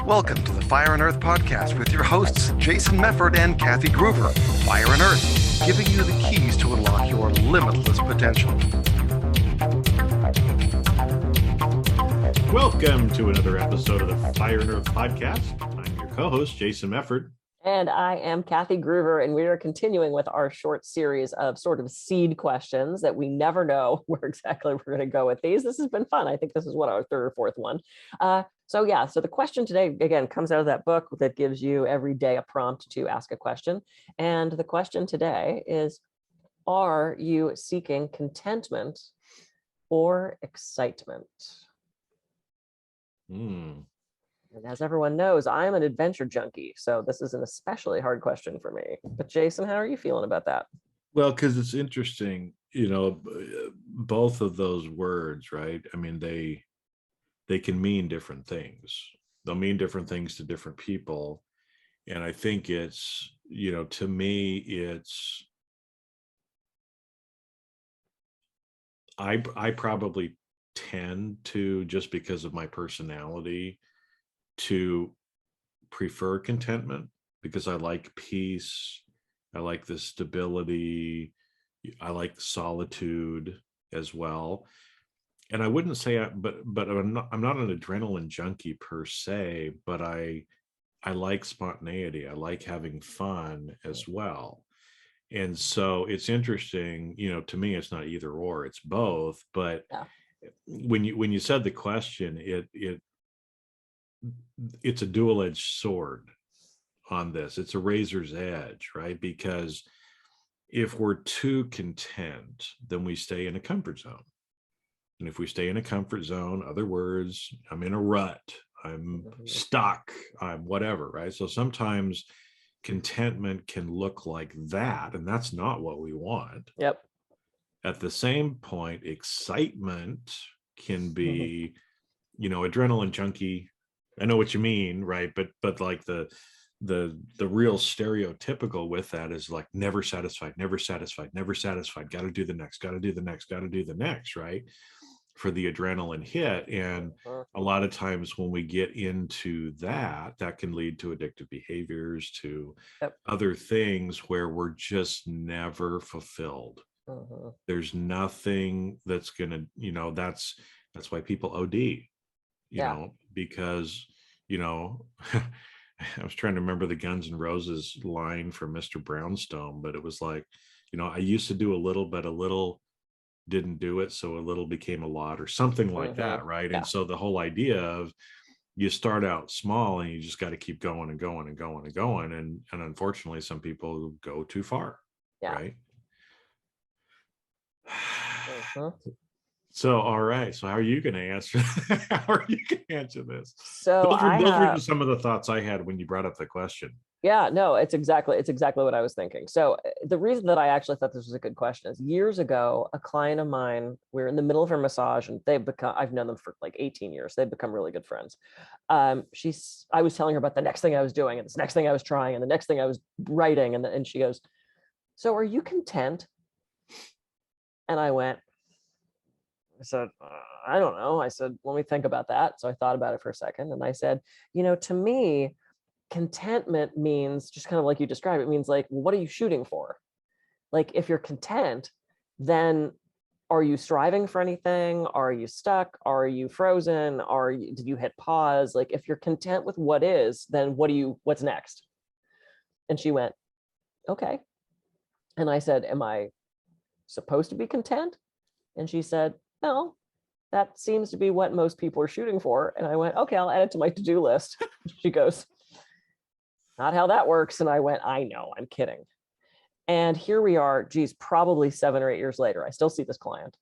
Welcome to the Fire and Earth podcast with your hosts, Jason Mefford and Kathy Groover. Fire and Earth, giving you the keys to unlock your limitless potential. Welcome to another episode of the Fire and Earth podcast. I'm your co-host, Jason Mefford. And I am Kathy Groover, and we are continuing with our short series of sort of seed questions that we never know where exactly we're going to go with these. This has been fun. I think this is our third or fourth one. So the question today, again, comes out of that book that gives you every day a prompt to ask a question. And the question today is, are you seeking contentment or excitement? And as everyone knows, I'm an adventure junkie, so this is an especially hard question for me. But Jason, how are you feeling about that? Well, because it's interesting, both of those words, right? I mean, they can mean different things. They'll mean different things to different people. And I think it's, to me, it's, I probably tend to, just because of my personality, to prefer contentment because I like peace. I like the stability. I like solitude as well. And I wouldn't say, but I'm not an adrenaline junkie per se, but I like spontaneity. I like having fun as well. And so it's interesting, to me, it's not either or, it's both. But when you said the question, it's a dual-edged sword on this. It's a razor's edge, right? Because if we're too content, then we stay in a comfort zone. And if we stay in a comfort zone, other words, I'm in a rut, I'm stuck, I'm whatever, right? So sometimes contentment can look like that, and that's not what we want. Yep. At the same point, excitement can be, adrenaline junkie. I know what you mean, right? But like the real stereotypical with that is like never satisfied, never satisfied, never satisfied. Got to do the next, got to do the next, got to do the next, right? For the adrenaline hit. And a lot of times when we get into that can lead to addictive behaviors, to other things where we're just never fulfilled. There's nothing that's gonna, that's why people OD. Because, I was trying to remember the Guns N' Roses line from Mr. Brownstone, but it was like, I used to do a little, but a little didn't do it. So a little became a lot or something like that. Right. Yeah. And so the whole idea of you start out small and you just got to keep going and going and going and going. And unfortunately, some people go too far. Yeah. Right. So, all right. So how are you going to answer? How are you going to answer this? So those were just some of the thoughts I had when you brought up the question. Yeah, no, it's exactly what I was thinking. So the reason that I actually thought this was a good question is years ago, a client of mine, we were in the middle of her massage and I've known them for like 18 years. They've become really good friends. I was telling her about the next thing I was doing and this next thing I was trying and the next thing I was writing. And she goes, "So are you content?" And I said, "I don't know." I said, "Let me think about that." So I thought about it for a second and I said, to me, contentment means just kind of like you described, it means like, well, what are you shooting for? Like, if you're content, then are you striving for anything? Are you stuck? Are you frozen? Did you hit pause? Like, if you're content with what is, then what's next? And she went, "Okay." And I said, "Am I supposed to be content?" And she said, "No, that seems to be what most people are shooting for." And I went, "Okay, I'll add it to my to-do list." She goes, "Not how that works." And I went, "I know, I'm kidding." And here we are, probably 7 or 8 years later. I still see this client.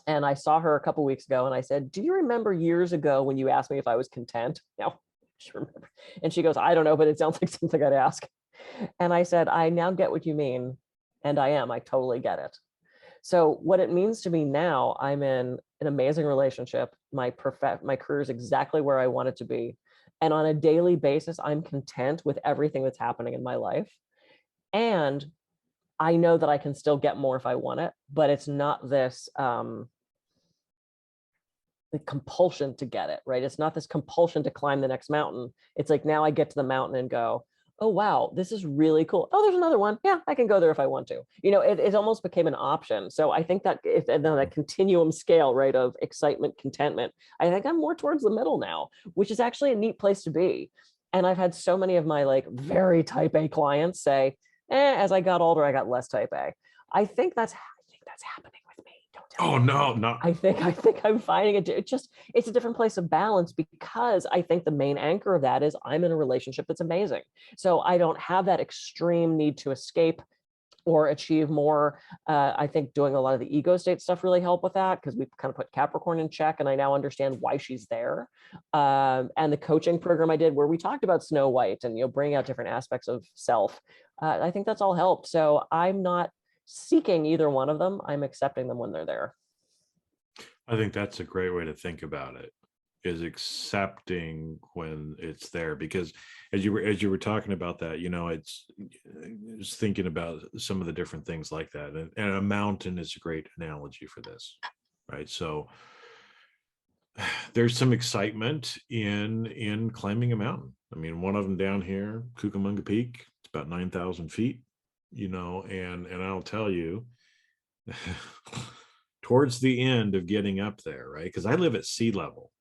And I saw her a couple of weeks ago and I said, "Do you remember years ago when you asked me if I was content?" No, she remembered. And she goes, "I don't know, but it sounds like something I'd ask." And I said, "I now get what you mean. And I totally get it." So what it means to me now, I'm in an amazing relationship. My career is exactly where I want it to be. And on a daily basis, I'm content with everything that's happening in my life. And I know that I can still get more if I want it, but it's not this the compulsion to get it, right? It's not this compulsion to climb the next mountain. It's like, now I get to the mountain and go, oh, wow, this is really cool. Oh, there's another one. Yeah, I can go there if I want to. It almost became an option. So I think that if and then that continuum scale, right, of excitement, contentment, I think I'm more towards the middle now, which is actually a neat place to be. And I've had so many of my like very type A clients say, as I got older, I got less type A. I think that's happening with me. Don't tell Oh me. no, no. I think I'm finding it's a different place of balance, because I think the main anchor of that is I'm in a relationship that's amazing. So I don't have that extreme need to escape or achieve more. I think doing a lot of the ego state stuff really helped with that, because we've kind of put Capricorn in check, and I now understand why she's there. And the coaching program I did, where we talked about Snow White and bring out different aspects of self, I think that's all helped. So I'm not seeking either one of them. I'm accepting them when they're there. I think that's a great way to think about it, is accepting when it's there. Because as you were talking about that, it's thinking about some of the different things like that. And a mountain is a great analogy for this, right? So there's some excitement in climbing a mountain. I mean, one of them down here, Cucamonga Peak, it's about 9,000 feet, and I'll tell you, towards the end of getting up there, right? Because I live at sea level.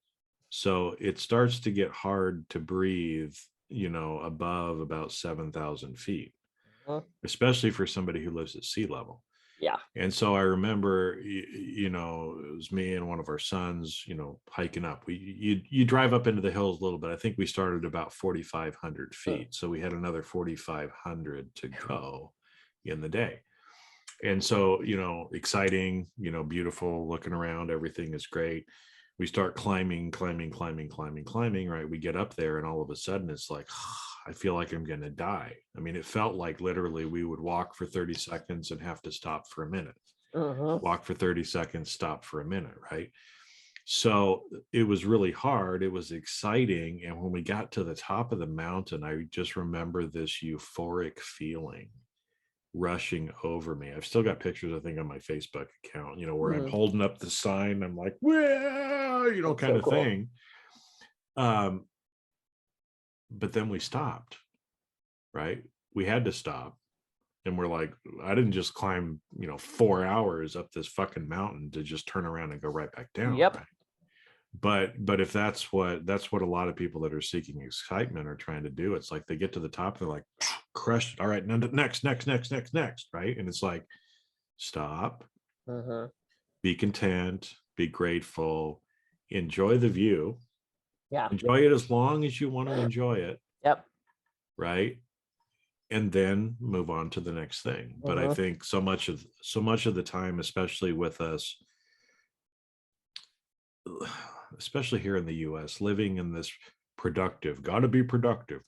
So it starts to get hard to breathe, above about 7,000 feet, especially for somebody who lives at sea level. Yeah. And so I remember, it was me and one of our sons, hiking up. You drive up into the hills a little bit. I think we started about 4,500 feet. So we had another 4,500 to go in the day. And so, exciting, beautiful, looking around, everything is great. We start climbing, right? We get up there and all of a sudden it's like, I feel like I'm going to die. I mean, it felt like literally we would walk for 30 seconds and have to stop for a minute. Walk for 30 seconds, stop for a minute, right? So it was really hard. It was exciting. And when we got to the top of the mountain, I just remember this euphoric feeling rushing over me. I've still got pictures, I think, on my Facebook account, where I'm holding up the sign. I'm like, well, kind of cool thing. But then we stopped, right? We had to stop. And we're like, I didn't just climb, 4 hours up this fucking mountain to just turn around and go right back down. Yep. Right? But if that's what a lot of people that are seeking excitement are trying to do, it's like they get to the top, they're like, crushed. All right, next, right? And it's like, stop, be content, be grateful, enjoy the view. Yeah. Enjoy it as long as you want to enjoy it. Yep. Right. And then move on to the next thing. But I think so much of the time, especially with us, especially here in the US, living in this gotta be productive,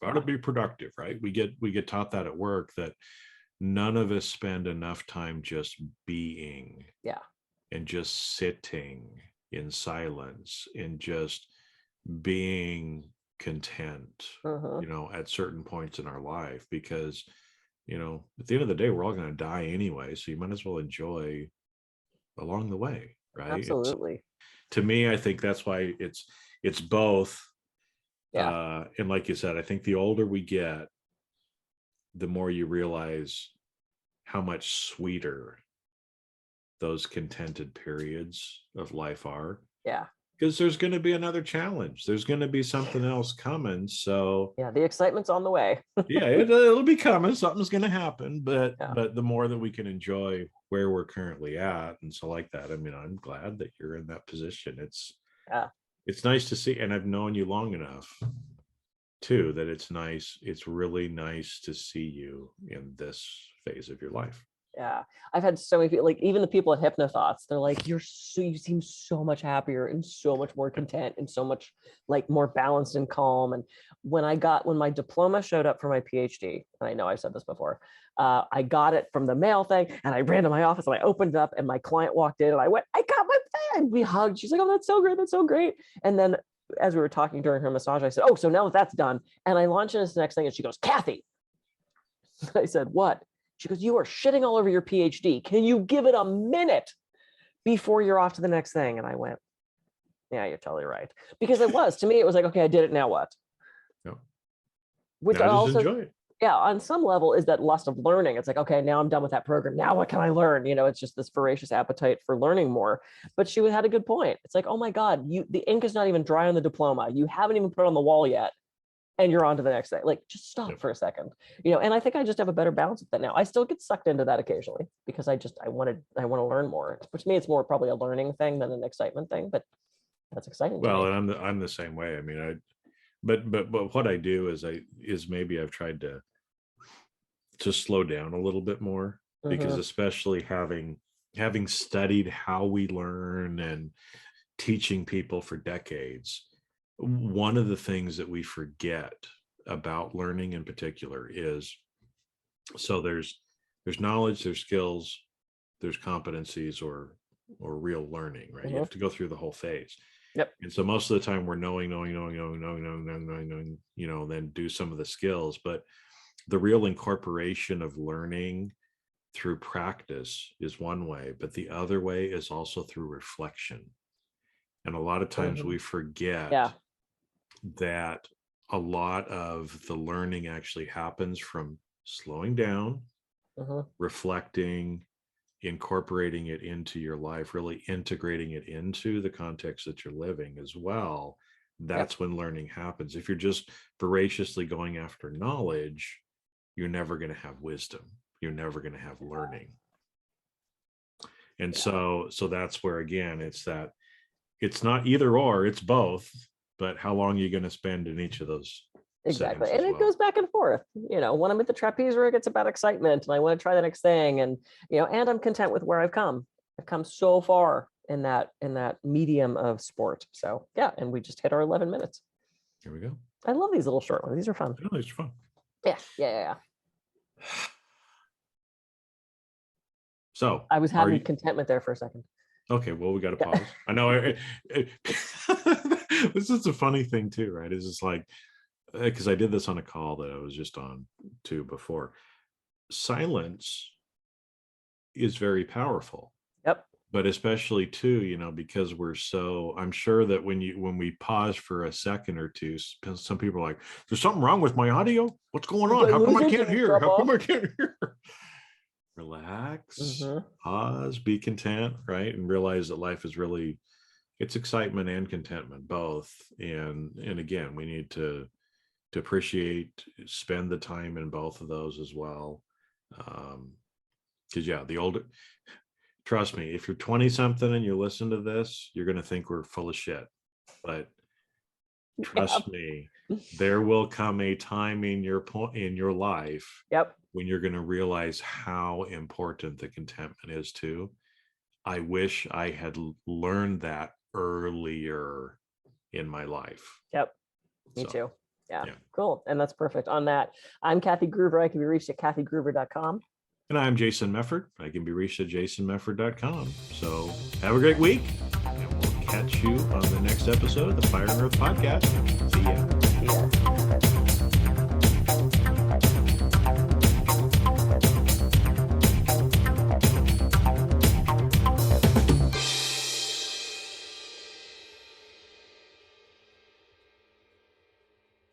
right? We get taught that at work, that none of us spend enough time just being, and just sitting in silence and just being content, at certain points in our life, because, at the end of the day, we're all going to die anyway. So you might as well enjoy along the way, right? Absolutely. To me, I think that's why it's both. Yeah. And like you said, I think the older we get, the more you realize how much sweeter those contented periods of life are. Yeah. Because there's going to be another challenge. There's going to be something else coming. So yeah, the excitement's on the way. yeah, it'll be coming. Something's going to happen. But the more that we can enjoy where we're currently at, and so like that, I mean, I'm glad that you're in that position. It's nice to see, and I've known you long enough too that it's nice. It's really nice to see you in this phase of your life. Yeah, I've had so many people, like even the people at Hypnothoughts, they're like, you seem so much happier and so much more content and so much like more balanced and calm. And when my diploma showed up for my PhD, and I know I've said this before, I got it from the mail thing, and I ran to my office and I opened it up, and my client walked in and I went, I got my thing. And we hugged. She's like, oh, that's so great. That's so great. And then as we were talking during her massage, I said, oh, so now that that's done. And I launched into this next thing, and she goes, Kathy. I said, what? She goes, you are shitting all over your PhD. Can you give it a minute before you're off to the next thing? And I went, Yeah, you're totally right. Because it was, to me, it was like, okay, I did it, now what? Yep. Which Now I just also, enjoy it. yeah, on some level is that lust of learning. It's like, okay, now I'm done with that program. Now what can I learn? It's just this voracious appetite for learning more. But she had a good point. It's like, oh my God, the ink is not even dry on the diploma. You haven't even put it on the wall yet. And you're on to the next thing. Like, just stop for a second. And I think I just have a better balance with that now. I still get sucked into that occasionally because I want to learn more. Which to me, it's more probably a learning thing than an excitement thing, but that's exciting. Well, and I'm the same way. I mean, but what I do is maybe I've tried to slow down a little bit more, because especially having studied how we learn and teaching people for decades, one of the things that we forget about learning in particular is, so there's knowledge, there's skills, there's competencies, or real learning, right? You have to go through the whole phase. Yep. And so most of the time we're knowing, then do some of the skills, but the real incorporation of learning through practice is one way, but the other way is also through reflection. And a lot of times we forget that a lot of the learning actually happens from slowing down, reflecting, incorporating it into your life, really integrating it into the context that you're living as well. That's when learning happens. If you're just voraciously going after knowledge, you're never going to have wisdom. You're never going to have learning. And so that's where, again, it's not either or, it's both, but how long are you going to spend in each of those? Exactly. And it goes back and forth. When I'm at the trapeze rig, it's about excitement and I want to try the next thing. And, and I'm content with where I've come. I've come so far in that medium of sport. So yeah. And we just hit our 11 minutes. Here we go. I love these little short ones. These are fun. Oh, these are fun. Yeah. So I was having contentment there for a second. Okay, well, we got to pause. I know. This is a funny thing too, right? It's just like, because I did this on a call that I was just on too before. Silence is very powerful. Yep. But especially too, because I'm sure that when we pause for a second or two, some people are like, there's something wrong with my audio? What's going on? How come I can't hear? How come I can't hear? Relax, pause, be content, right? And realize that life is really, it's excitement and contentment, both. And again, we need to appreciate, spend the time in both of those as well. Because trust me, if you're 20 something and you listen to this, you're going to think we're full of shit. But trust me, there will come a time in your life when you're going to realize how important the contentment is too. I wish I had learned that earlier in my life. Yep. Me too. Yeah. Cool. And that's perfect. On that, I'm Kathy Groover. I can be reached at kathygroover.com. And I'm Jason Mefford. I can be reached at jasonmefford.com. So have a great week. And we'll catch you on the next episode of the Fire and Earth Podcast. See ya.